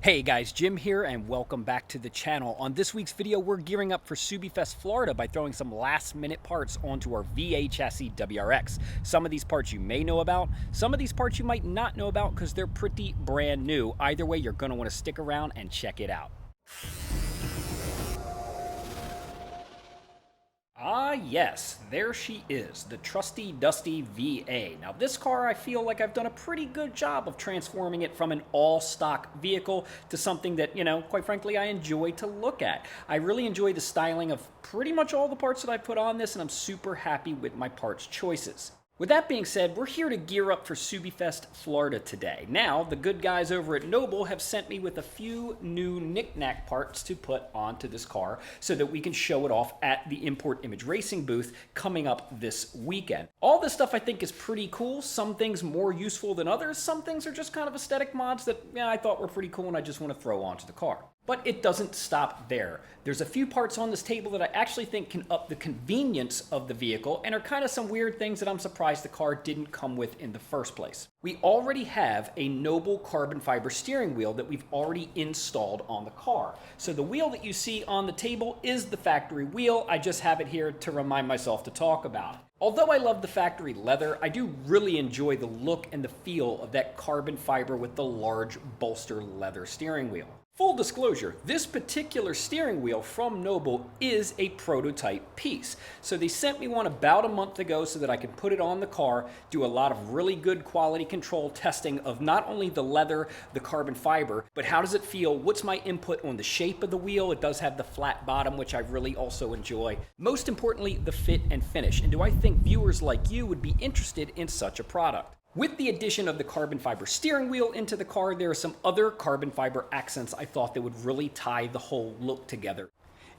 Hey guys, Jim here and welcome back to the channel. On this week's video, we're gearing up for SubieFest Florida by throwing some last-minute parts onto our V8 chassis WRX. Some of these parts you may know about, some of these parts you might not know about because they're pretty brand new. Either way, you're going to want to stick around and check it out. Ah yes, there she is, the trusty dusty VA. Now this car, I feel like I've done a pretty good job of transforming it from an all-stock vehicle to something that, quite frankly, I enjoy to look at. I really enjoy the styling of pretty much all the parts that I put on this, and I'm super happy with my parts choices. With that being said, we're here to gear up for SubieFest Florida today. Now, the good guys over at Noble have sent me with a few new knick-knack parts to put onto this car so that we can show it off at the Import Image Racing booth coming up this weekend. All this stuff I think is pretty cool. Some things more useful than others. Some things are just kind of aesthetic mods that I thought were pretty cool and I just want to throw onto the car. But it doesn't stop there. There's a few parts on this table that I actually think can up the convenience of the vehicle and are kind of some weird things that I'm surprised the car didn't come with in the first place. We already have a Noble carbon fiber steering wheel that we've already installed on the car. So the wheel that you see on the table is the factory wheel. I just have it here to remind myself to talk about it. Although I love the factory leather, I do really enjoy the look and the feel of that carbon fiber with the large bolster leather steering wheel. Full disclosure, this particular steering wheel from Noble is a prototype piece. So they sent me one about a month ago so that I could put it on the car, do a lot of really good quality control testing of not only the leather, the carbon fiber, but how does it feel? What's my input on the shape of the wheel? It does have the flat bottom, which I really also enjoy. Most importantly, the fit and finish. And do I think viewers like you would be interested in such a product? With the addition of the carbon fiber steering wheel into the car, there are some other carbon fiber accents I thought that would really tie the whole look together.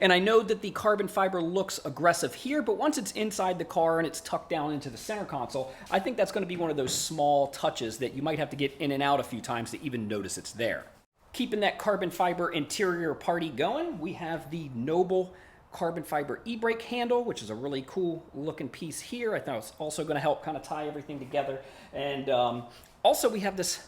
And I know that the carbon fiber looks aggressive here, but once it's inside the car and it's tucked down into the center console, I think that's going to be one of those small touches that you might have to get in and out a few times to even notice it's there. Keeping that carbon fiber interior party going, we have the Noble carbon fiber e-brake handle, which is a really cool looking piece here. I thought it was also going to help kind of tie everything together. And also we have this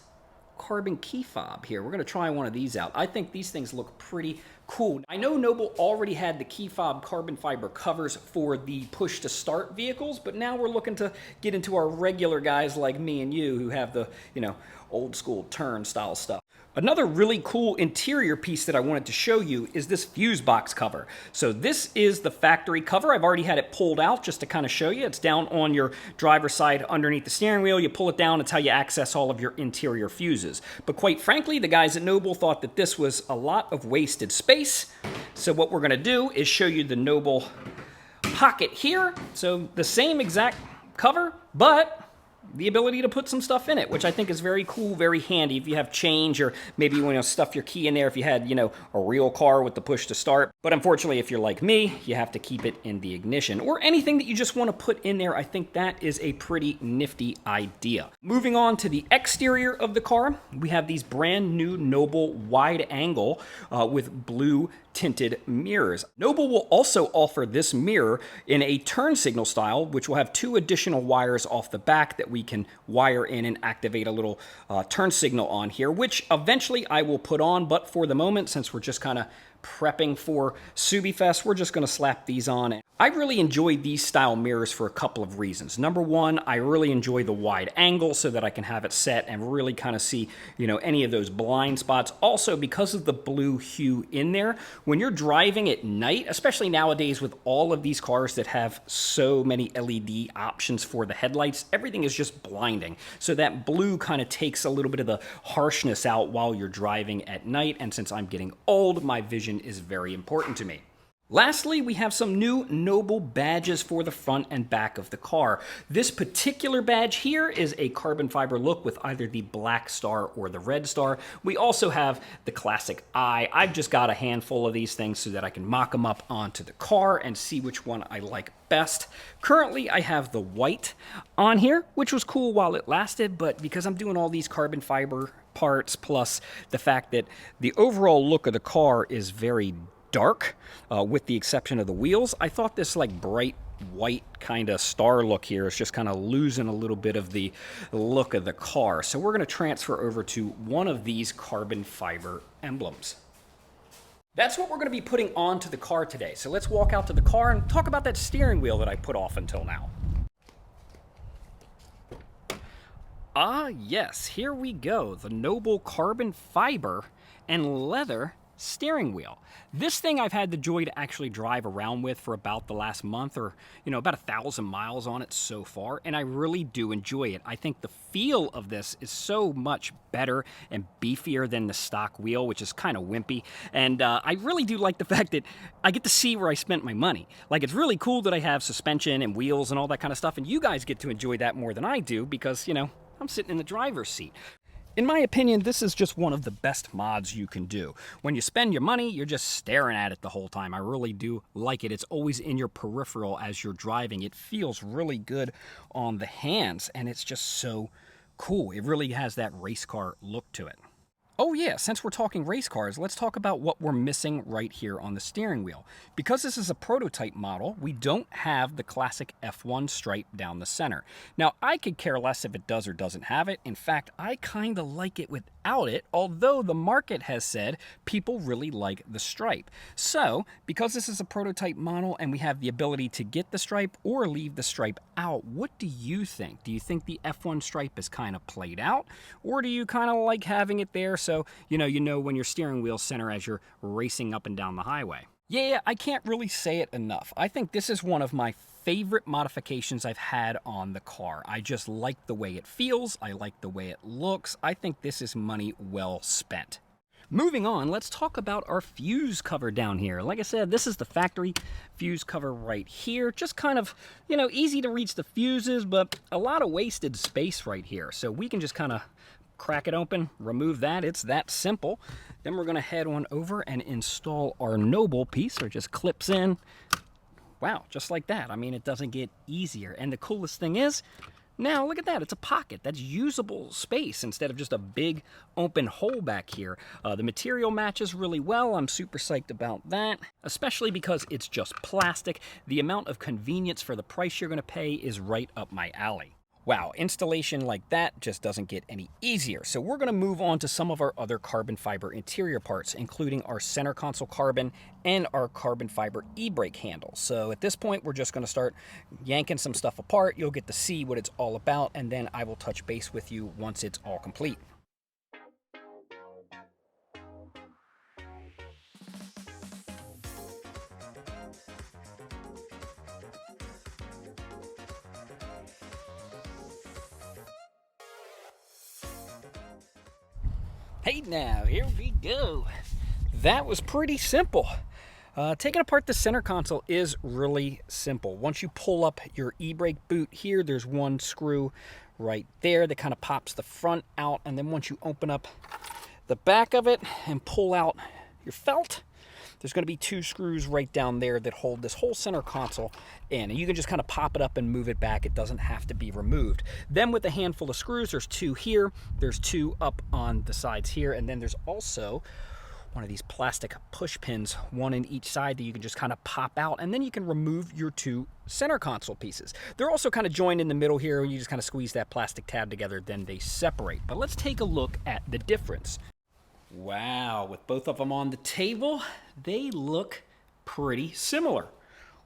carbon key fob here. We're going to try one of these out. I think these things look pretty cool. I know Noble already had the key fob carbon fiber covers for the push to start vehicles, but now we're looking to get into our regular guys like me and you who have the, old school turn style stuff. Another really cool interior piece that I wanted to show you is this fuse box cover. So this is the factory cover. I've already had it pulled out just to kind of show you. It's down on your driver's side underneath the steering wheel. You pull it down, it's how you access all of your interior fuses. But quite frankly, the guys at Noble thought that this was a lot of wasted space. So what we're gonna do is show you the Noble pocket here. So the same exact cover, but the ability to put some stuff in it, which I think is very cool, very handy if you have change or maybe you want to stuff your key in there if you had, a real car with the push to start. But unfortunately, if you're like me, you have to keep it in the ignition or anything that you just want to put in there. I think that is a pretty nifty idea. Moving on to the exterior of the car, we have these brand new Noble wide angle with blue tinted mirrors. Noble will also offer this mirror in a turn signal style, which will have two additional wires off the back that we can wire in and activate a little turn signal on here, which eventually I will put on, but for the moment, since we're just kind of prepping for SubieFest, we're just going to slap these on. I really enjoy these style mirrors for a couple of reasons. Number one, I really enjoy the wide angle so that I can have it set and really kind of see, any of those blind spots. Also, because of the blue hue in there, when you're driving at night, especially nowadays with all of these cars that have so many LED options for the headlights, everything is just blinding. So that blue kind of takes a little bit of the harshness out while you're driving at night. And since I'm getting old, my vision is very important to me. Lastly, we have some new Noble badges for the front and back of the car. This particular badge here is a carbon fiber look with either the black star or the red star. We also have the classic eye. I've just got a handful of these things so that I can mock them up onto the car and see which one I like best. Currently, I have the white on here, which was cool while it lasted, but because I'm doing all these carbon fiber parts, plus the fact that the overall look of the car is very dark, with the exception of the wheels, I thought this like bright white kind of star look here is just kind of losing a little bit of the look of the car. So we're going to transfer over to one of these carbon fiber emblems. That's what we're going to be putting onto the car today. So let's walk out to the car and talk about that steering wheel that I put off until now. Ah, yes, here we go. The noble carbon fiber and leather steering wheel. This thing I've had the joy to actually drive around with for about the last month, or about 1,000 miles on it so far, and I really do enjoy it. I think the feel of this is so much better and beefier than the stock wheel, which is kind of wimpy, and I really do like the fact that I get to see where I spent my money. Like, it's really cool that I have suspension and wheels and all that kind of stuff, and you guys get to enjoy that more than I do because, I'm sitting in the driver's seat. In my opinion, this is just one of the best mods you can do. When you spend your money, you're just staring at it the whole time. I really do like it. It's always in your peripheral as you're driving. It feels really good on the hands, and it's just so cool. It really has that race car look to it. Oh yeah, since we're talking race cars, let's talk about what we're missing right here on the steering wheel. Because this is a prototype model, we don't have the classic F1 stripe down the center. Now, I could care less if it does or doesn't have it. In fact, I kind of like it without it, although the market has said people really like the stripe. So, because this is a prototype model and we have the ability to get the stripe or leave the stripe out, what do you think? Do you think the F1 stripe is kind of played out? Or do you kind of like having it there so you know when your steering wheel center as you're racing up and down the highway? Yeah, I can't really say it enough. I think this is one of my favorite modifications I've had on the car. I just like the way it feels. I like the way it looks. I think this is money well spent. Moving on, let's talk about our fuse cover down here. Like I said, this is the factory fuse cover right here. Just kind of, easy to reach the fuses, but a lot of wasted space right here. So we can just kind of crack it open, remove that. It's that simple. Then we're going to head on over and install our noble piece, or just clips in. Wow, just like that. I mean, it doesn't get easier. And the coolest thing is, now look at that. It's a pocket. That's usable space instead of just a big open hole back here. The material matches really well. I'm super psyched about that, especially because it's just plastic. The amount of convenience for the price you're going to pay is right up my alley. Wow, installation like that just doesn't get any easier. So we're going to move on to some of our other carbon fiber interior parts, including our center console carbon and our carbon fiber e-brake handle. So at this point, we're just going to start yanking some stuff apart. You'll get to see what it's all about, and then I will touch base with you once it's all complete. Hey now, here we go. That was pretty simple. Taking apart the center console is really simple. Once you pull up your e-brake boot here, there's one screw right there that kind of pops the front out, and then once you open up the back of it and pull out your felt, there's going to be two screws right down there that hold this whole center console in. And you can just kind of pop it up and move it back. It doesn't have to be removed. Then with a handful of screws, there's two here, there's two up on the sides here, and then there's also one of these plastic push pins, one in each side, that you can just kind of pop out, and then you can remove your two center console pieces. They're also kind of joined in the middle here. You just kind of squeeze that plastic tab together, then they separate. But let's take a look at the difference. Wow, with both of them on the table, they look pretty similar,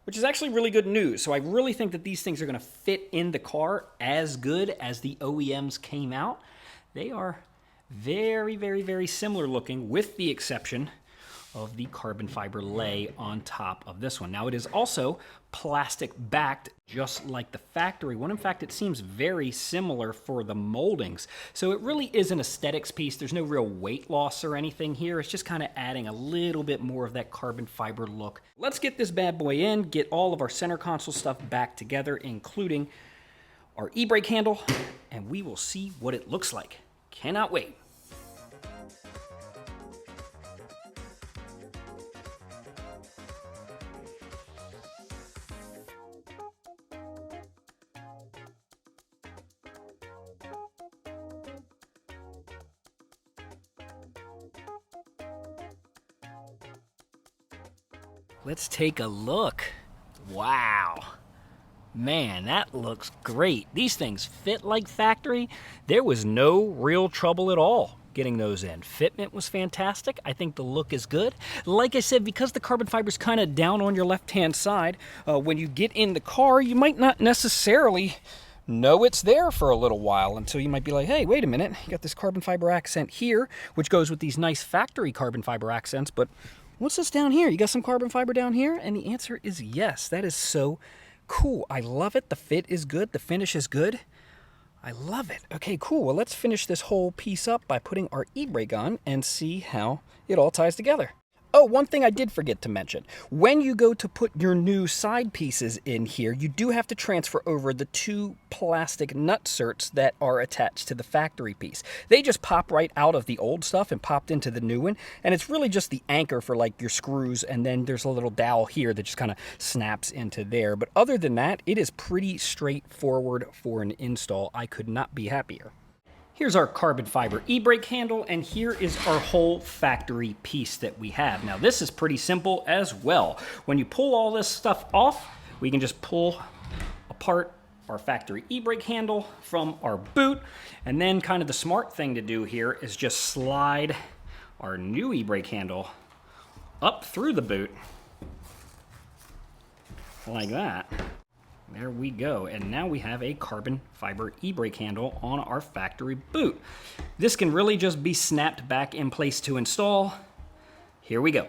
which is actually really good news. So I really think that these things are going to fit in the car as good as the OEMs came out. They are very, very, very similar looking, with the exception of the carbon fiber lay on top of this one. Now, it is also plastic backed, just like the factory one. In fact, it seems very similar for the moldings. So it really is an aesthetics piece. There's no real weight loss or anything here. It's just kind of adding a little bit more of that carbon fiber look. Let's get this bad boy in, get all of our center console stuff back together, including our e-brake handle, and we will see what it looks like. Cannot wait. Let's take a look. Wow. Man, that looks great. These things fit like factory. There was no real trouble at all getting those in. Fitment was fantastic. I think the look is good. Like I said, because the carbon fiber is kind of down on your left-hand side, when you get in the car, you might not necessarily know it's there for a little while until you might be like, hey, wait a minute, you got this carbon fiber accent here, which goes with these nice factory carbon fiber accents, but what's this down here? You got some carbon fiber down here? And the answer is yes. That is so cool. I love it. The fit is good. The finish is good. I love it. Okay, cool. Well, let's finish this whole piece up by putting our e-brake on and see how it all ties together. Oh, one thing I did forget to mention. When you go to put your new side pieces in here, you do have to transfer over the 2 plastic nut certs that are attached to the factory piece. They just pop right out of the old stuff and popped into the new one, and it's really just the anchor for like your screws, and then there's a little dowel here that just kind of snaps into there. But other than that, it is pretty straightforward for an install. I could not be happier. Here's our carbon fiber e-brake handle, and here is our whole factory piece that we have. Now this is pretty simple as well. When you pull all this stuff off, we can just pull apart our factory e-brake handle from our boot, and then kind of the smart thing to do here is just slide our new e-brake handle up through the boot like that. There we go, and now we have a carbon fiber e-brake handle on our factory boot. This can really just be snapped back in place to install. Here we go.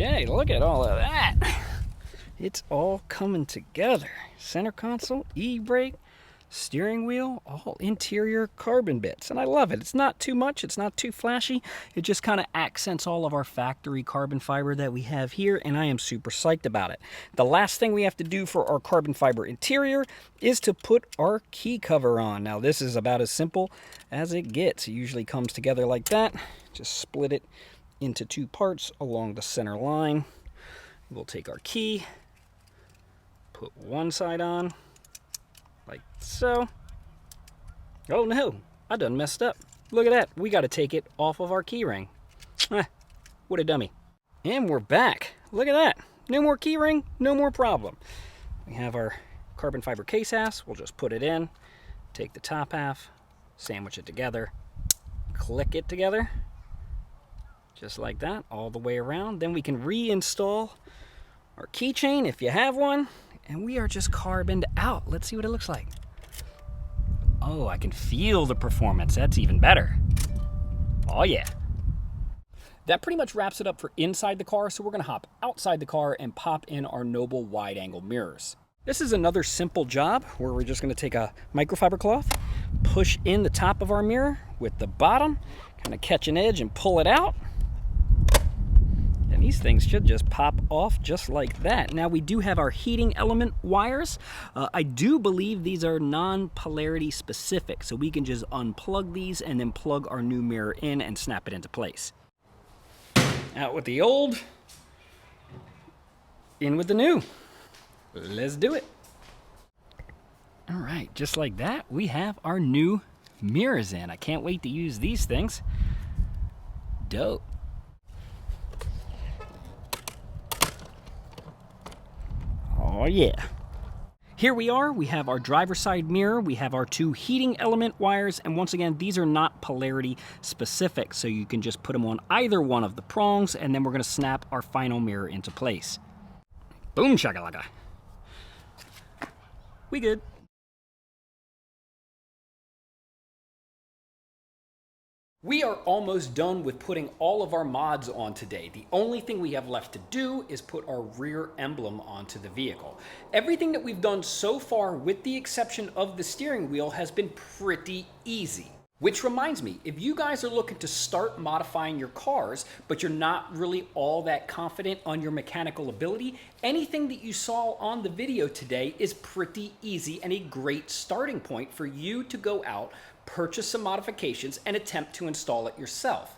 Okay, look at all of that. It's all coming together. Center console, e-brake, steering wheel, all interior carbon bits. And I love it. It's not too much. It's not too flashy. It just kind of accents all of our factory carbon fiber that we have here, and I am super psyched about it. The last thing we have to do for our carbon fiber interior is to put our key cover on. Now, this is about as simple as it gets. It usually comes together like that. Just split it into 2 parts along the center line. We'll take our key, put one side on, like so. Oh no, I done messed up. Look at that, we gotta take it off of our key ring. What a dummy. And we're back. Look at that, no more key ring, no more problem. We have our carbon fiber case house. We'll just put it in, take the top half, sandwich it together, click it together, just like that, all the way around. Then we can reinstall our keychain if you have one, and we are just carboned out. Let's see what it looks like. Oh, I can feel the performance. That's even better. Oh yeah. That pretty much wraps it up for inside the car, so we're gonna hop outside the car and pop in our Noble wide-angle mirrors. This is another simple job where we're just gonna take a microfiber cloth, push in the top of our mirror with the bottom, kind of catch an edge and pull it out. And these things should just pop off just like that. Now we do have our heating element wires. I do believe these are non-polarity specific, so we can just unplug these and then plug our new mirror in and snap it into place. Out with the old, in with the new. Let's do it. All right, just like that, we have our new mirrors in. I can't wait to use these things. Dope. Oh yeah. Here we are, we have our driver's side mirror, we have our 2 heating element wires, and once again, these are not polarity specific, so you can just put them on either one of the prongs, and then we're gonna snap our final mirror into place. Boom shakalaka. We good. We are almost done with putting all of our mods on today. The only thing we have left to do is put our rear emblem onto the vehicle. Everything that we've done so far, with the exception of the steering wheel, has been pretty easy. Which reminds me, if you guys are looking to start modifying your cars, but you're not really all that confident on your mechanical ability, anything that you saw on the video today is pretty easy and a great starting point for you to go out, purchase some modifications, and attempt to install it yourself.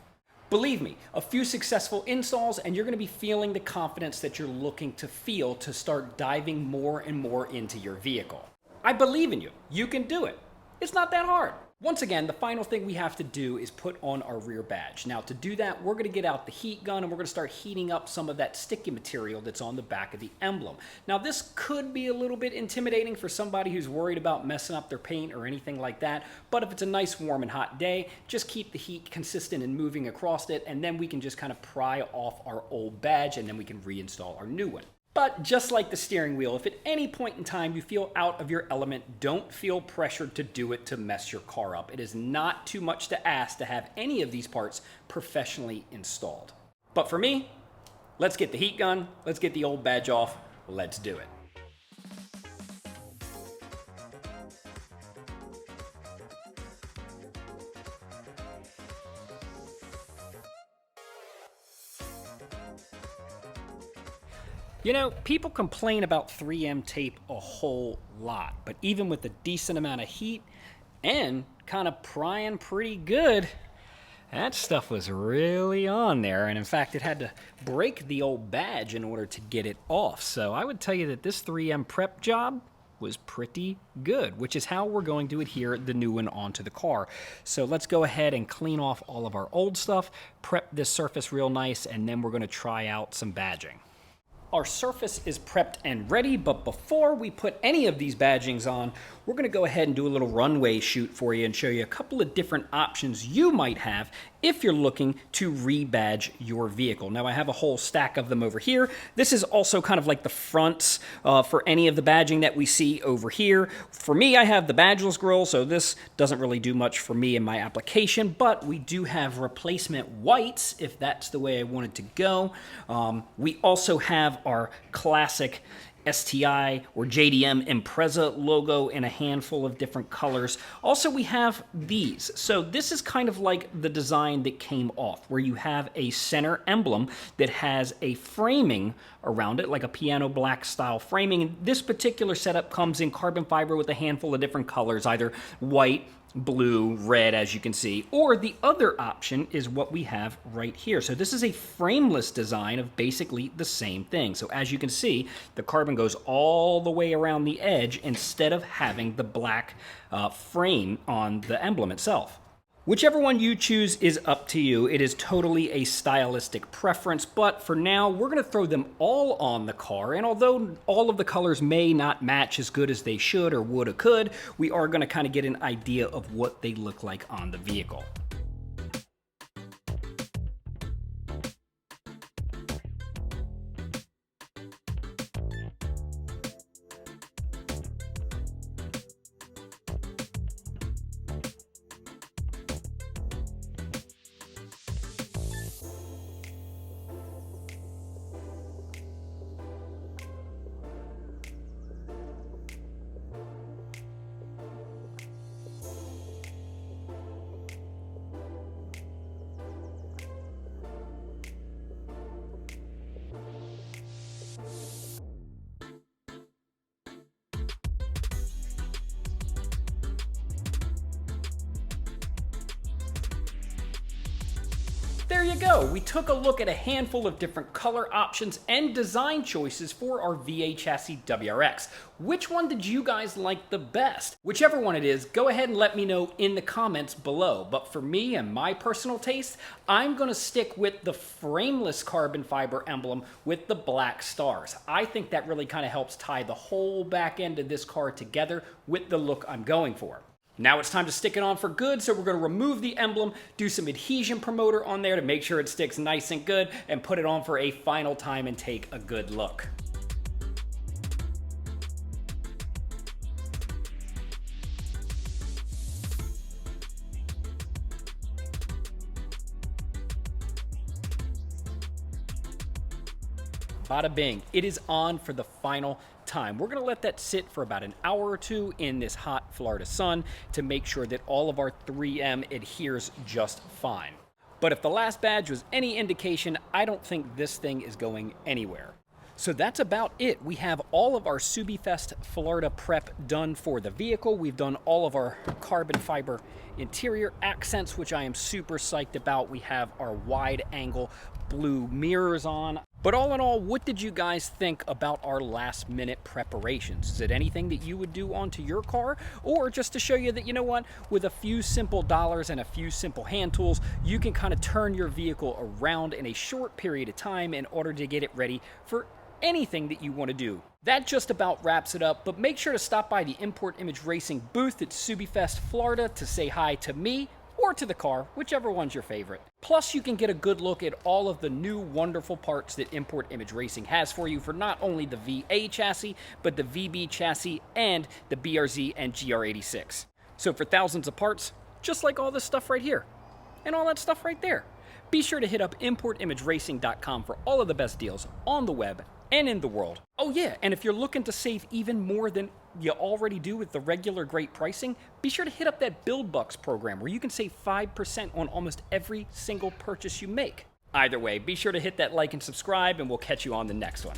Believe me, a few successful installs and you're going to be feeling the confidence that you're looking to feel to start diving more and more into your vehicle. I believe in you. You can do it. It's not that hard. Once again, the final thing we have to do is put on our rear badge. Now to do that, we're going to get out the heat gun and we're going to start heating up some of that sticky material that's on the back of the emblem. Now this could be a little bit intimidating for somebody who's worried about messing up their paint or anything like that, but if it's a nice warm and hot day, just keep the heat consistent and moving across it, and then we can just kind of pry off our old badge and then we can reinstall our new one. But just like the steering wheel, if at any point in time you feel out of your element, don't feel pressured to do it to mess your car up. It is not too much to ask to have any of these parts professionally installed. But for me, let's get the heat gun, let's get the old badge off, let's do it. You know, people complain about 3M tape a whole lot, but even with a decent amount of heat and kind of prying pretty good, that stuff was really on there. And in fact, it had to break the old badge in order to get it off. So I would tell you that this 3M prep job was pretty good, which is how we're going to adhere the new one onto the car. So let's go ahead and clean off all of our old stuff, prep this surface real nice, and then we're going to try out some badging. Our surface is prepped and ready, but before we put any of these badgings on, we're going to go ahead and do a little runway shoot for you and show you a couple of different options you might have if you're looking to rebadge your vehicle. Now I have a whole stack of them over here. This is also kind of like the fronts for any of the badging that we see over here. For me, I have the badgeless grille, so this doesn't really do much for me in my application, but we do have replacement whites if that's the way I wanted to go. We also have our classic STI or JDM Impreza logo in a handful of different colors. Also, we have these. So this is kind of like the design that came off, where you have a center emblem that has a framing around it, like a piano black style framing. And this particular setup comes in carbon fiber with a handful of different colors, either white, blue, red, as you can see, or the other option is what we have right here. So this is a frameless design of basically the same thing. So as you can see, the carbon goes all the way around the edge instead of having the black frame on the emblem itself. Whichever one you choose is up to you. It is totally a stylistic preference, but for now, we're going to throw them all on the car, and although all of the colors may not match as good as they should or would or could, we are going to kind of get an idea of what they look like on the vehicle. There you go. We took a look at a handful of different color options and design choices for our V8 chassis WRX. Which one did you guys like the best? Whichever one it is, go ahead and let me know in the comments below. But for me and my personal taste, I'm going to stick with the frameless carbon fiber emblem with the black stars. I think that really kind of helps tie the whole back end of this car together with the look I'm going for. Now it's time to stick it on for good, so we're going to remove the emblem, do some adhesion promoter on there to make sure it sticks nice and good, and put it on for a final time and take a good look. Bada bing, it is on for the final time. We're going to let that sit for about an hour or two in this hot Florida sun to make sure that all of our 3M adheres just fine. But if the last badge was any indication, I don't think this thing is going anywhere. So that's about it. We have all of our SubieFest Florida prep done for the vehicle. We've done all of our carbon fiber interior accents, which I am super psyched about. We have our wide angle blue mirrors on. But all in all, what did you guys think about our last minute preparations? Is it anything that you would do onto your car? Or just to show you that, you know what, with a few simple dollars and a few simple hand tools, you can kind of turn your vehicle around in a short period of time in order to get it ready for anything that you want to do. That just about wraps it up, but make sure to stop by the Import Image Racing booth at SubieFest Florida to say hi to me or to the car, whichever one's your favorite. Plus, you can get a good look at all of the new wonderful parts that Import Image Racing has for you for not only the VA chassis, but the VB chassis and the BRZ and GR86. So for thousands of parts, just like all this stuff right here, and all that stuff right there, be sure to hit up importimageracing.com for all of the best deals on the web and in the world. Oh yeah, and if you're looking to save even more than you already do with the regular great pricing, be sure to hit up that Build Bucks program where you can save 5% on almost every single purchase you make. Either way, be sure to hit that like and subscribe, and we'll catch you on the next one.